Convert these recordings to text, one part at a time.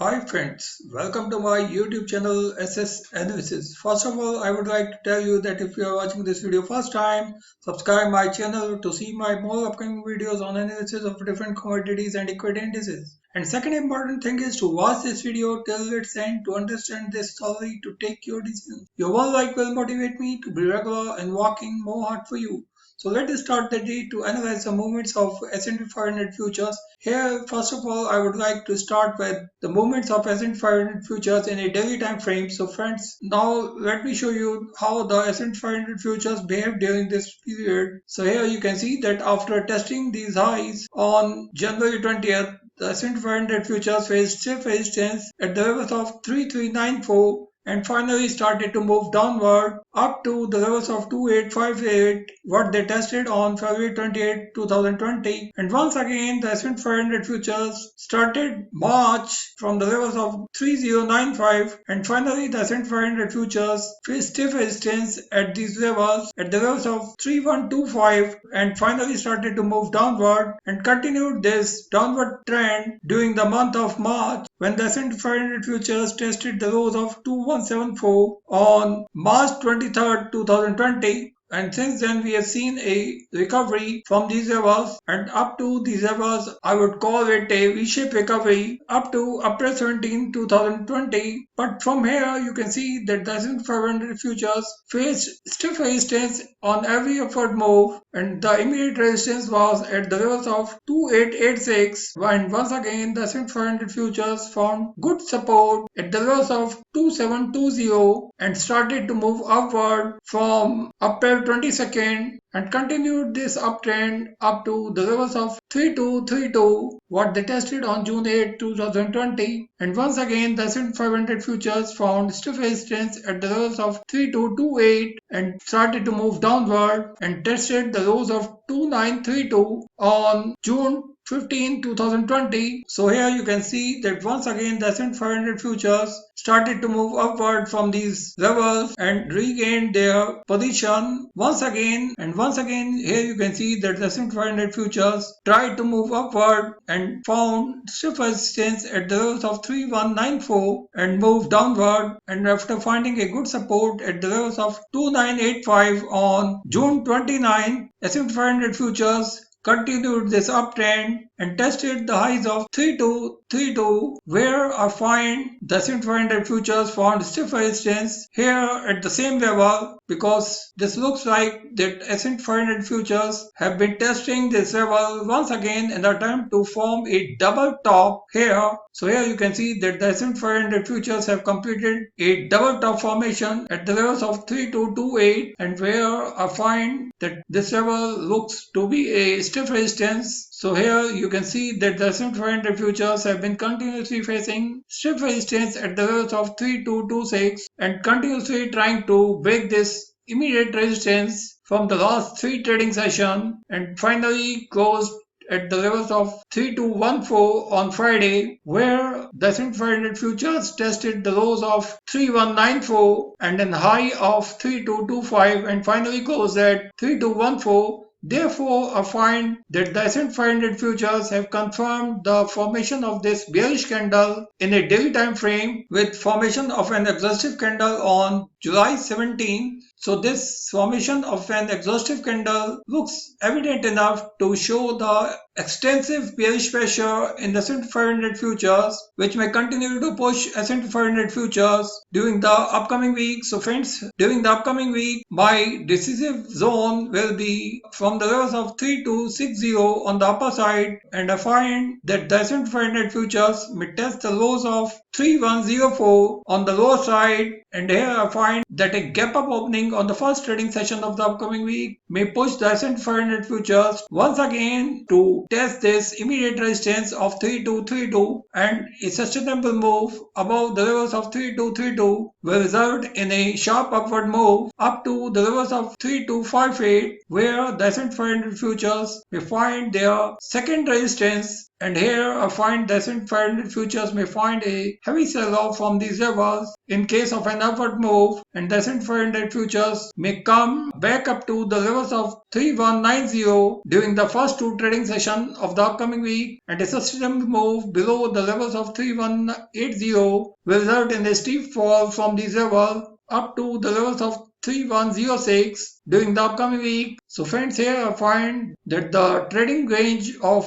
Hi friends, welcome to my YouTube channel SS Analysis. First of all, I would like to tell you that if you are watching this video first time, subscribe my channel to see my more upcoming videos on analysis of different commodities and equity indices. And second important thing is to watch this video till its end to understand this thoroughly to take your decisions. Your one like will motivate me to be regular and working more hard for you. So let us start the day to analyze the movements of S&P 500 futures. Here, first of all, I would like to start with the movements of S&P 500 futures in a daily time frame. So friends, now let me show you how the S&P 500 futures behave during this period. So here you can see that after testing these highs on January 20th, the S&P 500 futures faced stiff resistance at the levels of 3394 and finally started to move downward up to the levels of 2858 what they tested on February 28, 2020, and once again the S&P 500 futures started March from the levels of 3095 and finally the S&P 500 futures faced stiff resistance at these levels at the levels of 3125 and finally started to move downward and continued this downward trend during the month of March when the S&P 500 futures tested the lows of 2174 on March 23rd, 2020. And since then we have seen a recovery from these levels and up to these levels I would call it a V-shaped recovery up to April 17, 2020. But from here you can see that the S&P 500 futures faced stiff resistance on every upward move and the immediate resistance was at the levels of 2886 and once again the S&P 500 futures found good support at the levels of 2720 and started to move upward from April 22nd and continued this uptrend up to the levels of 3232 what they tested on June 8, 2020 and once again the S&P 500 futures found stiff resistance at the levels of 3228 and started to move downward and tested the lows of 2932 on June 15, 2020. So here you can see that once again the S&P 500 futures started to move upward from these levels and regained their position once again. And once again here you can see that the S&P 500 futures tried to move upward and found stiff resistance at the levels of 3194 and moved downward and after finding a good support at the levels of 2985 on June 29, S&P 500 futures continued this uptrend and tested the highs of 3232 where I find the S&P 500 futures found stiff resistance here at the same level because this looks like that S&P 500 futures have been testing this level once again in an attempt to form a double top here. So here you can see that the S&P 500 futures have completed a double top formation at the levels of 3228 and where I find that this level looks to be a stiff resistance. So here you can see that the S&P 500 futures have been continuously facing stiff resistance at the levels of 3226 and continuously trying to break this immediate resistance from the last three trading sessions and finally closed at the levels of 3214 on Friday where the S&P 500 futures tested the lows of 3194 and a high of 3225 and finally closed at 3214. Therefore, I find that the S&P 500 futures have confirmed the formation of this bearish candle in a daily time frame with formation of an exhaustive candle on July 17. So this formation of an exhaustive candle looks evident enough to show the extensive bearish pressure in the S&P 500 futures which may continue to push S&P 500 futures during the upcoming week. So friends, during the upcoming week my decisive zone will be from the levels of 3260 on the upper side and I find that the S&P 500 futures may test the lows of 3104 on the lower side and here I find that a gap up opening on the first trading session of the upcoming week may push the S&P 500 futures once again to test this immediate resistance of 3232 and a sustainable move above the levels of 3232 will result in a sharp upward move up to the levels of 3258 where the S&P 500 futures may find their second resistance And here I find the S&P 500 futures may find a heavy sell-off from these levels in case of an upward move, and the S&P 500 futures may come back up to the levels of 3190 during the first two trading sessions of the upcoming week, and a sustainable move below the levels of 3180 will result in a steep fall from these levels up to the levels of 3106 during the upcoming week. So friends, here I find that the trading range of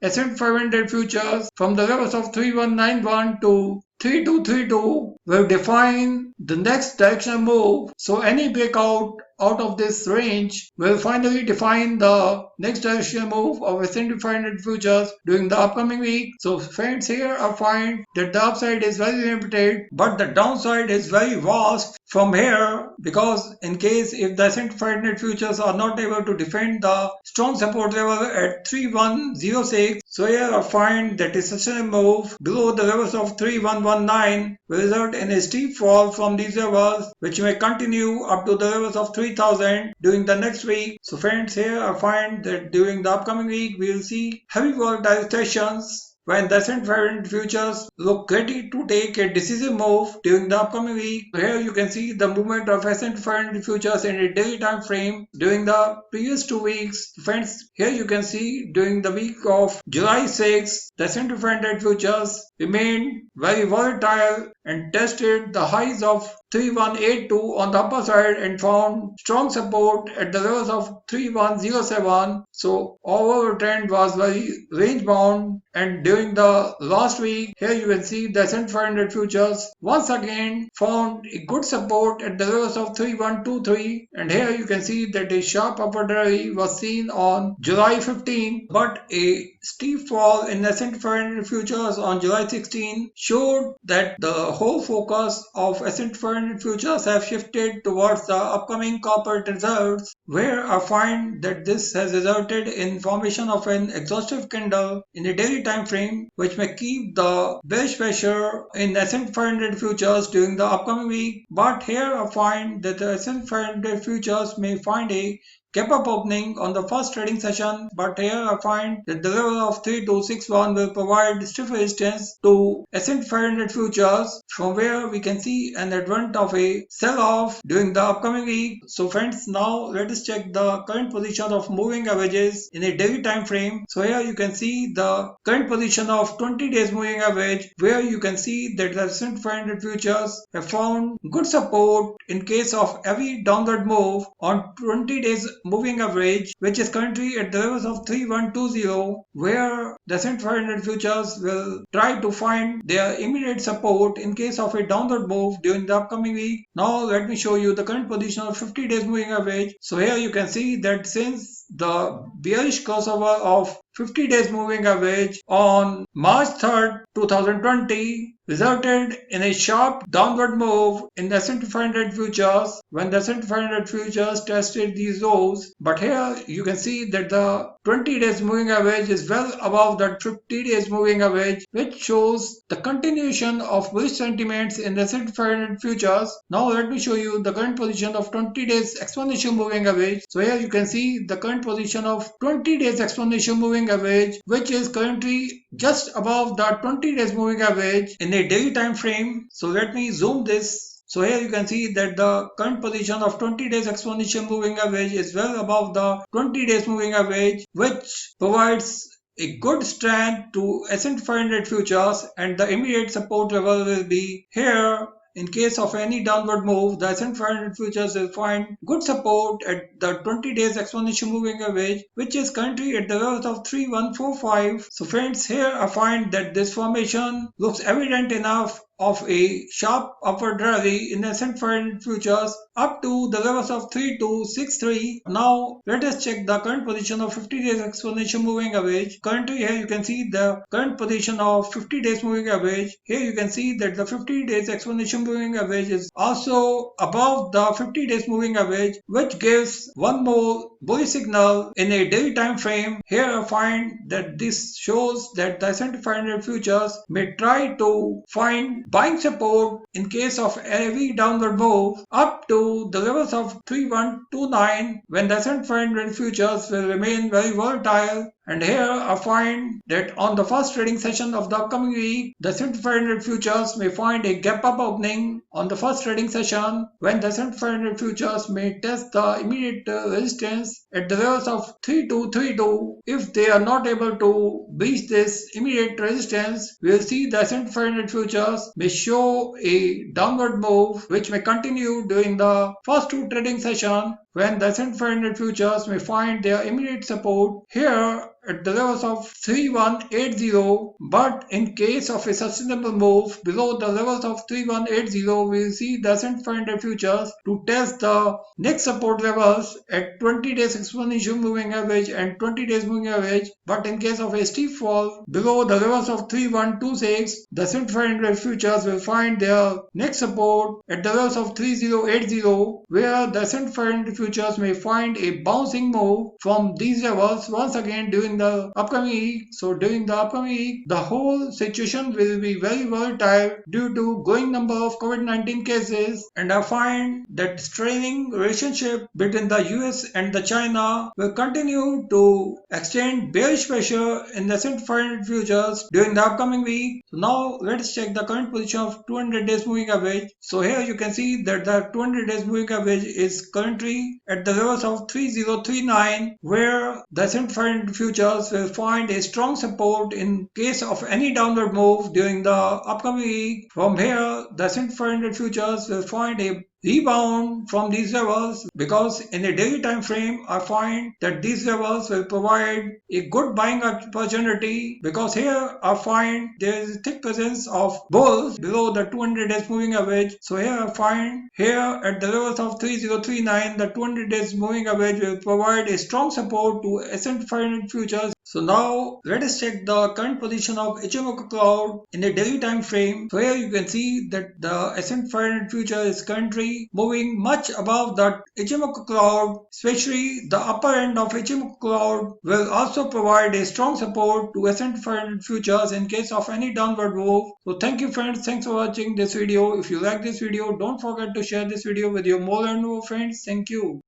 S&P 500 futures from the levels of 3191 to 3232 will define the next directional move. So any breakout out of this range will finally define the next directional move of S&P 500 futures during the upcoming week. So friends, here I find that the upside is very limited, but the downside is very vast from here, because in case if the S&P 500 futures are not able to defend the strong support level at 3106, so here I find that a sustainable move below the levels of 3119 will result in a steep fall from these levels, which may continue up to the levels of 3000 during the next week. So friends, here I find that during the upcoming week we will see heavy volatile sessions when the S&P 500 futures look ready to take a decisive move during the upcoming week. So here you can see the movement of S&P 500 futures in a daily time frame during the previous 2 weeks. Friends, here you can see during the week of July 6, the S&P 500 futures remained very volatile and tested the highs of 3182 on the upper side and found strong support at the levels of 3107. So overall trend was very range bound, and during the last week, here you can see the S&P 500 futures once again found a good support at the levels of 3123, and here you can see that a sharp upward rally was seen on July 15, but a steep fall in S&P 500 futures on July 16 showed that the whole focus of S&P 500 futures have shifted towards the upcoming corporate results, where I find that this has resulted in formation of an exhaustive candle in a daily time frame, which may keep the bearish pressure in S&P 500 futures during the upcoming week. But here I find that the S&P 500 futures may find a gap up opening on the first trading session, but here I find that the level of 3261 will provide stiff resistance to S&P 500 futures, from where we can see an advent of a sell-off during the upcoming week. So friends, now let us check the current position of moving averages in a daily time frame. So here you can see the current position of 20 days moving average, where you can see that the S&P 500 futures have found good support in case of every downward move on 20 days moving average, which is currently at the levels of 3120, where the S&P 500 futures will try to find their immediate support in case of a downward move during the upcoming week. Now let me show you the current position of 50 days moving average. So here you can see that since the bearish crossover of 50 days moving average on March 3rd, 2020 resulted in a sharp downward move in the S&P 500 futures when the S&P 500 futures tested these lows. But here you can see that the 20 days moving average is well above the 50 days moving average, which shows the continuation of bullish sentiments in the S&P 500 futures. Now let me show you the current position of 20 days exponential moving average. So here you can see the current position of 20 days exponential moving average, which is currently just above the 20 days moving average in a daily time frame. So let me zoom this. So here you can see that the current position of 20 days exponential moving average is well above the 20 days moving average, which provides a good strength to S&P 500 futures, and the immediate support level will be here. In case of any downward move, the S&P 500 futures will find good support at the 20 days exponential moving average, which is currently at the levels of 3145. So friends, here I find that this formation looks evident enough of a sharp upward rally in S&P 500 futures up to the levels of 3263. Now let us check the current position of 50 days exponential moving average. Currently here you can see the current position of 50 days moving average. Here you can see that the 50 days exponential moving average is also above the 50 days moving average, which gives one more bullish signal in a daily time frame. Here I find that this shows that the S&P 500 futures may try to find buying support in case of every downward move up to the levels of 3129, when the S&P 500 futures will remain very volatile And here I find that on the first trading session of the upcoming week, the S&P 500 futures may find a gap up opening on the first trading session when the S&P 500 futures may test the immediate resistance at the levels of 3232. If they are not able to breach this immediate resistance, we will see the S&P 500 futures may show a downward move which may continue during the first two trading sessions when the S&P 500 futures may find their immediate support here at the levels of 3180, but in case of a sustainable move below the levels of 3180, we will see the S&P 500 futures to test the next support levels at 20 days exponential moving average and 20 days moving average, but in case of a steep fall below the levels of 3126, the S&P 500 futures will find their next support at the levels of 3080, where the S&P 500 futures may find a bouncing move from these levels once again during the upcoming week. So during the upcoming week, the whole situation will be very volatile due to growing number of COVID-19 cases, and I find that straining relationship between the US and the China will continue to extend bearish pressure in the S&P 500 futures during the upcoming week. So now let's check the current position of 200 days moving average. So here you can see that the 200 days moving average is currently at the levels of 3039, where the S&P 500 futures will find a strong support in case of any downward move during the upcoming week. From here, the S&P 500 futures will find a rebound from these levels, because in a daily time frame I find that these levels will provide a good buying opportunity, because here I find there is a thick presence of bulls below the 200 days moving average. So here I find here at the levels of 3039, the 200 days moving average will provide a strong support to S&P 500 futures. So now let us check the current position of Ichimoku cloud in a daily time frame. So here you can see that the S&P 500 future is currently moving much above that Ichimoku cloud, especially the upper end of Ichimoku cloud will also provide a strong support to S&P 500 futures in case of any downward move. So thank you friends, thanks for watching this video. If you like this video, don't forget to share this video with your more and more friends. Thank you.